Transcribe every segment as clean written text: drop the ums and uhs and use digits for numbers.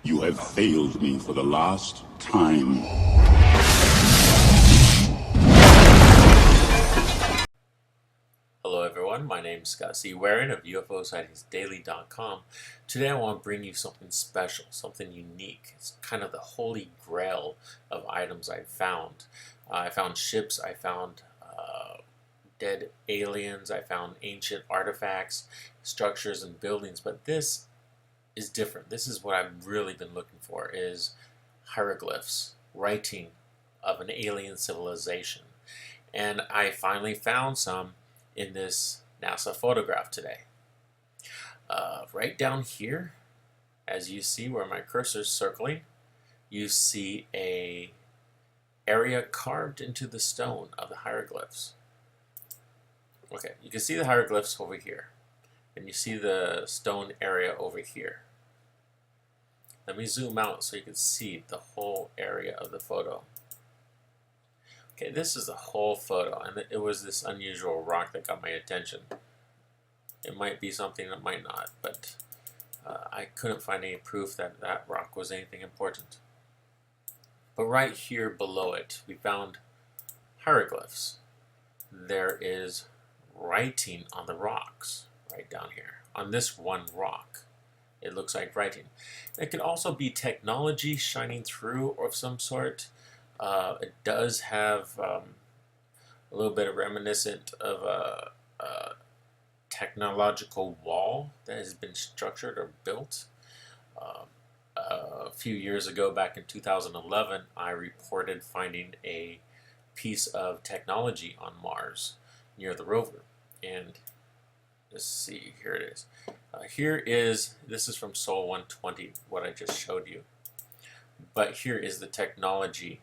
You have failed me for the last time. Hello everyone, my name is Scott C. Waring of UFO Today I want to bring you something special, something unique. It's kind of the holy grail of items I found. I found ships, I found dead aliens, I found ancient artifacts, structures and buildings, but this is different. This is what I've really been looking for, is hieroglyphs, writing of an alien civilization. And I finally found some in this NASA photograph today. Right down here, as you see where my cursor is circling, you see a area carved into the stone of the hieroglyphs. Okay, you can see the hieroglyphs over here, and you see the stone area over here. Let me zoom out so you can see the whole area of the photo. Okay, this is the whole photo, and it was this unusual rock that got my attention. It might be something, it might not, but I couldn't find any proof that that rock was anything important. But right here below it, we found hieroglyphs. There is writing on the rocks, right down here, on this one rock. It looks like writing. It could also be technology shining through of some sort. It does have a little bit of reminiscent of a technological wall that has been structured or built. A few years ago, back in 2011, I reported finding a piece of technology on Mars near the rover. And let's see, here it is. This is from Sol 120, what I just showed you. But here is the technology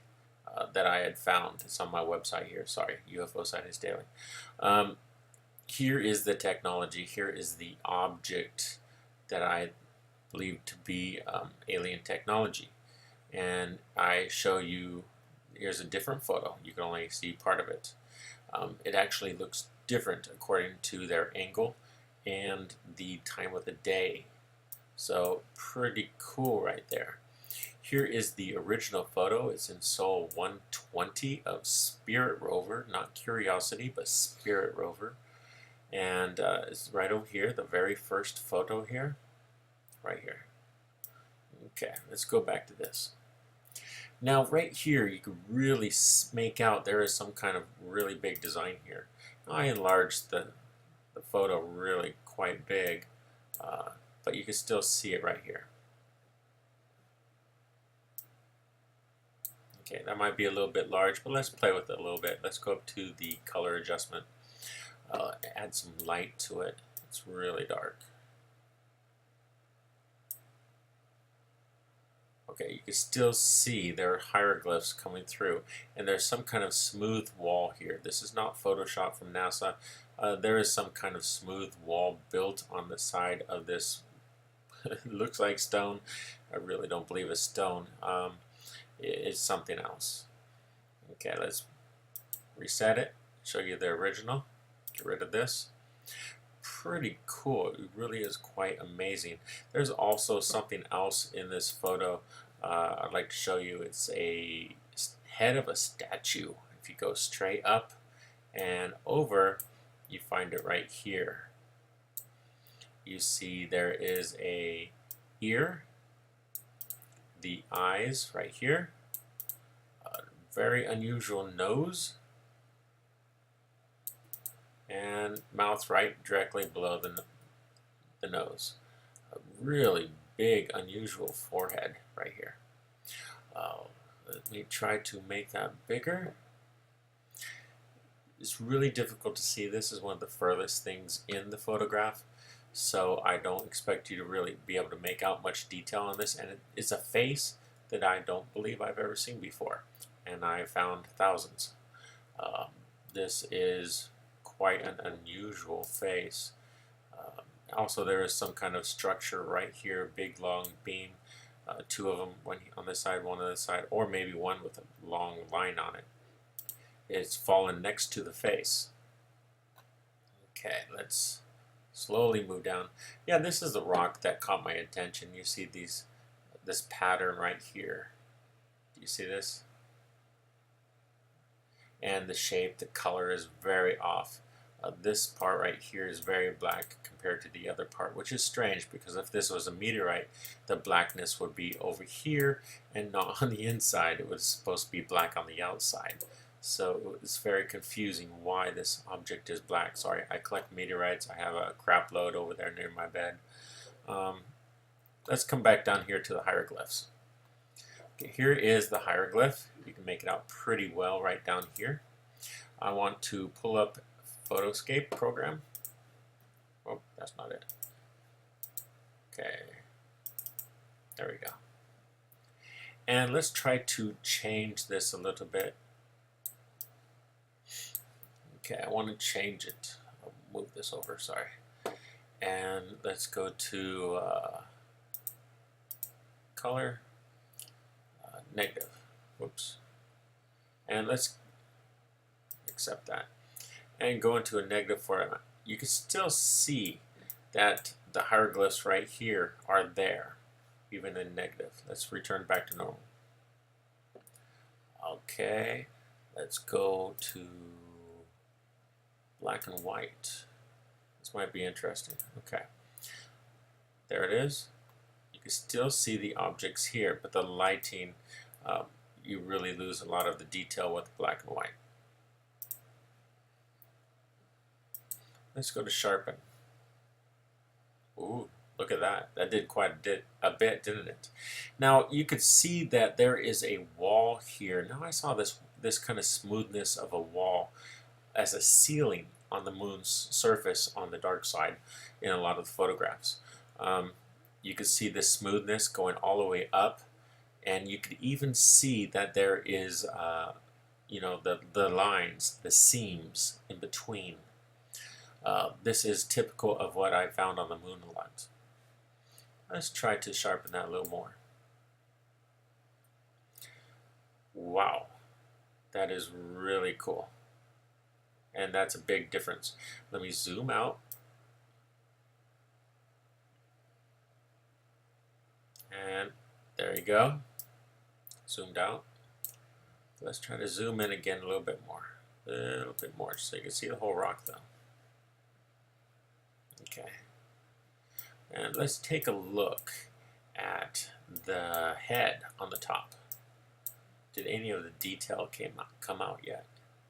that I had found. It's on my website here. Sorry, UFO Sightings Daily. Here is the technology. Here is the object that I believe to be alien technology. And I show you, here's a different photo. You can only see part of it. It actually looks different according to their angle and the time of the day. So pretty cool right there. Here is the original photo. It's in Sol 120 of Spirit Rover, not Curiosity, but Spirit Rover. And it's right over here, the very first photo here, right here. Okay, let's go back to this. Now right here, you can really make out there is some kind of really big design here. I enlarged the photo really quite big, but you can still see it right here. Okay, that might be a little bit large, but let's play with it a little bit. Let's go up to the color adjustment. Add some light to it. It's really dark. Okay, you can still see there are hieroglyphs coming through, and there's some kind of smooth wall here. This is not Photoshop from NASA. There is some kind of smooth wall built on the side of this. It looks like stone. I really don't believe it's stone. It's something else. Okay, let's reset it, show you the original, get rid of this. Pretty cool. It really is quite amazing. There's also something else in this photo I'd like to show you. It's a head of a statue. If you go straight up and over, you find it right here. You see there is a ear, the eyes right here, a very unusual nose, and mouth right directly below the nose. A really big, unusual forehead right here. Let me try to make that bigger. It's really difficult to see. This is one of the furthest things in the photograph, so I don't expect you to really be able to make out much detail on this. And it's a face that I don't believe I've ever seen before, and I found thousands. This is quite an unusual face. Also, there is some kind of structure right here, big long beam, two of them, one on this side, one on this side, or maybe one with a long line on it. It's fallen next to the face. Okay, let's slowly move down. Yeah, this is the rock that caught my attention. You see these this pattern right here. Do you see this? And the shape, the color is very off. This part right here is very black compared to the other part, which is strange because if this was a meteorite, the blackness would be over here and not on the inside. It was supposed to be black on the outside. So it's very confusing why this object is black. Sorry, I collect meteorites. I have a crap load over there near my bed. Let's come back down here to the hieroglyphs. Okay, here is the hieroglyph. You can make it out pretty well right down here. I want to pull up Photoscape program. Oh, that's not it. Okay, there we go. And let's try to change this a little bit. Okay, I want to change it. I'll move this over, sorry. And let's go to color, negative. Whoops. And let's accept that. And go into a negative format. You can still see that the hieroglyphs right here are there, even in negative. Let's return back to normal. Okay, let's go to black and white. This might be interesting. Okay, there it is. You can still see the objects here, but the lighting, you really lose a lot of the detail with black and white. Let's go to sharpen. Ooh, look at that. That did quite a bit, didn't it? Now you could see that there is a wall here. Now I saw this kind of smoothness of a wall as a ceiling on the moon's surface on the dark side in a lot of the photographs. You could see the smoothness going all the way up, and you could even see that there is, you know, the lines, the seams in between. This is typical of what I found on the moon a lot. Let's try to sharpen that a little more. Wow, that is really cool. And that's a big difference. Let me zoom out. And there you go. Zoomed out. Let's try to zoom in again a little bit more. A little bit more so you can see the whole rock though. Okay. And let's take a look at the head on the top. Did any of the detail come out yet?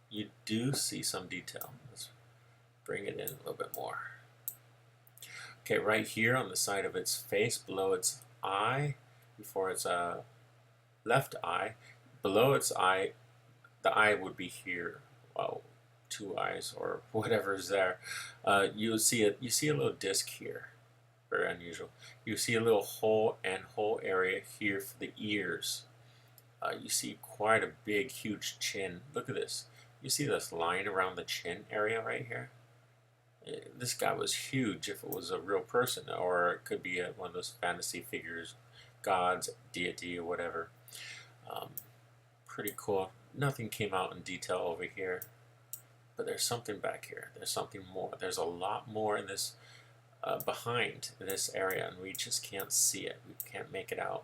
You do see some detail. Let's bring it in a little bit more. Okay, right here on the side of its face, below its eye, before its left eye, below its eye, the eye would be here. Well, two eyes or whatever is there. You see a little disc here. Very unusual. You see a little hole area here for the ears. You see quite a big, huge chin. Look at this. You see this line around the chin area right here? This guy was huge if it was a real person, or it could be one of those fantasy figures, gods, deity, or whatever. Pretty cool. Nothing came out in detail over here, but there's something back here. There's something more. There's a lot more in this behind this area, and we just can't see it. We can't make it out.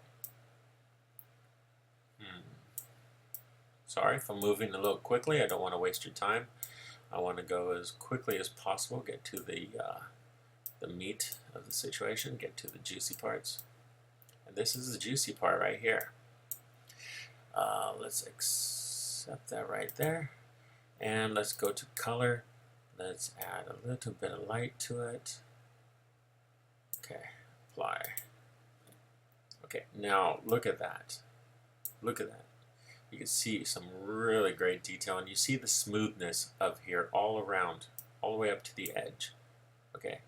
Sorry if I'm moving a little quickly. I don't want to waste your time. I want to go as quickly as possible, get to the meat of the situation, get to the juicy parts. And this is the juicy part right here. Let's accept that right there. And let's go to color. Let's add a little bit of light to it. Okay, apply. Okay, now look at that. Look at that. You can see some really great detail, and you see the smoothness of here all around, all the way up to the edge. Okay,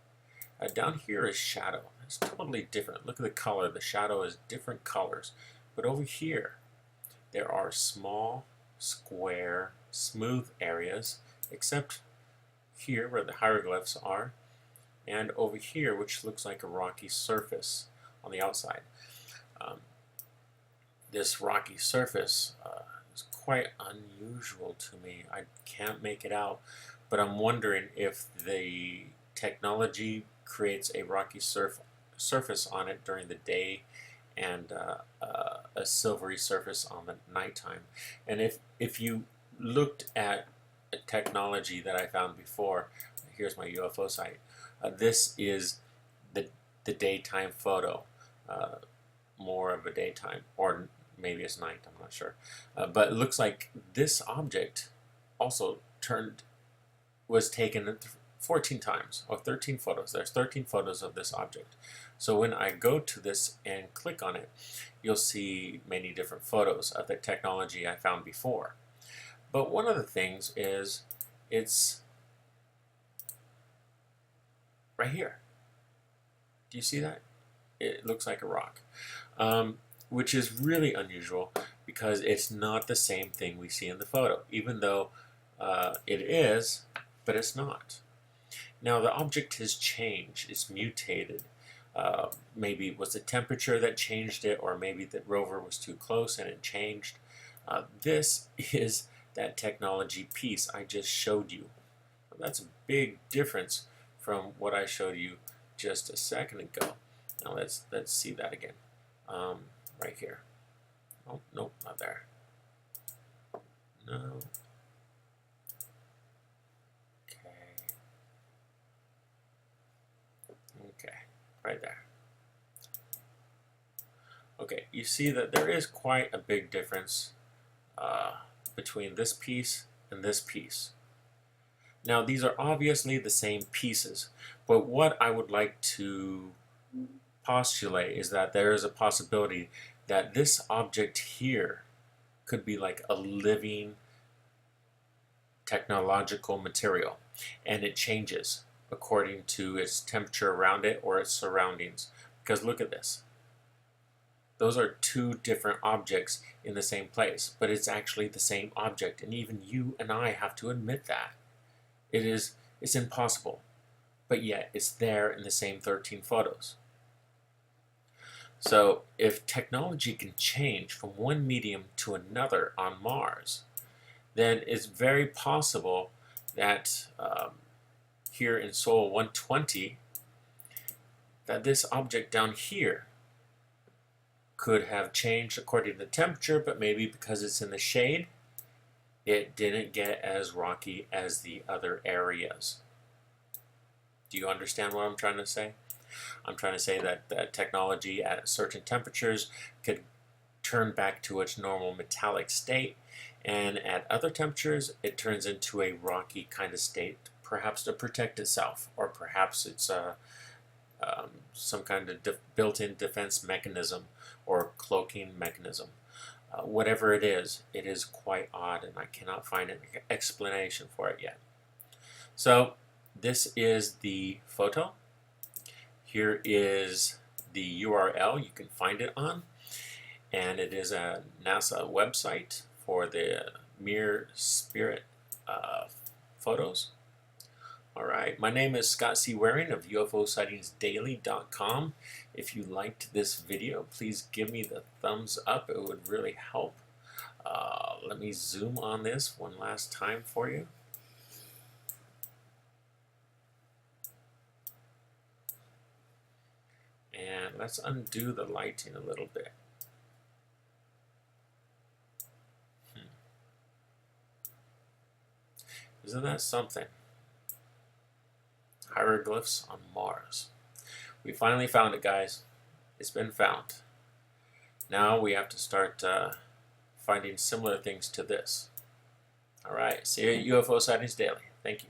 down here is shadow. It's totally different. Look at the color. The shadow is different colors. But over here, there are small, square, smooth areas, except here where the hieroglyphs are, and over here, which looks like a rocky surface on the outside. This rocky surface is quite unusual to me. I can't make it out, but I'm wondering if the technology creates a rocky surface on it during the day, and a silvery surface on the nighttime. And if you looked at a technology that I found before, here's my UFO site. This is the daytime photo, more of a daytime, or maybe it's night, I'm not sure. But it looks like this object also was taken 14 times, or 13 photos. There's 13 photos of this object. So when I go to this and click on it, you'll see many different photos of the technology I found before. But one of the things is it's right here. Do you see that? It looks like a rock, which is really unusual because it's not the same thing we see in the photo, even though it is, but it's not. Now the object has changed, it's mutated. Maybe it was the temperature that changed it, or maybe the rover was too close and it changed. This is that technology piece I just showed you. That's a big difference from what I showed you just a second ago. Now let's see that again. Right here. Oh, nope, not there. No. Okay, right there. Okay, you see that there is quite a big difference between this piece and this piece. Now these are obviously the same pieces, but what I would like to postulate is that there is a possibility that this object here could be like a living technological material, and it changes according to its temperature around it or its surroundings. Because look at this. Those are two different objects in the same place, but it's actually the same object, and even you and I have to admit that. It's impossible, but yet it's there in the same 13 photos. So if technology can change from one medium to another on Mars, then it's very possible that here in Sol 120, that this object down here could have changed according to the temperature, but maybe because it's in the shade, it didn't get as rocky as the other areas. Do you understand what I'm trying to say? I'm trying to say that technology at certain temperatures could turn back to its normal metallic state, and at other temperatures it turns into a rocky kind of state, perhaps to protect itself, or perhaps it's some kind of built-in defense mechanism or cloaking mechanism. Whatever it is quite odd, and I cannot find an explanation for it yet. So this is the photo. Here is the URL you can find it on, and it is a NASA website for the Mere Spirit photos. Alright, my name is Scott C. Waring of UFOSightsDaily.com. If you liked this video, please give me the thumbs up. It would really help. Let me zoom on this one last time for you. And let's undo the lighting a little bit. Isn't that something? Hieroglyphs on Mars. We finally found it, guys. It's been found. Now we have to start finding similar things to this. Alright, see you at UFO Sightings Daily. Thank you.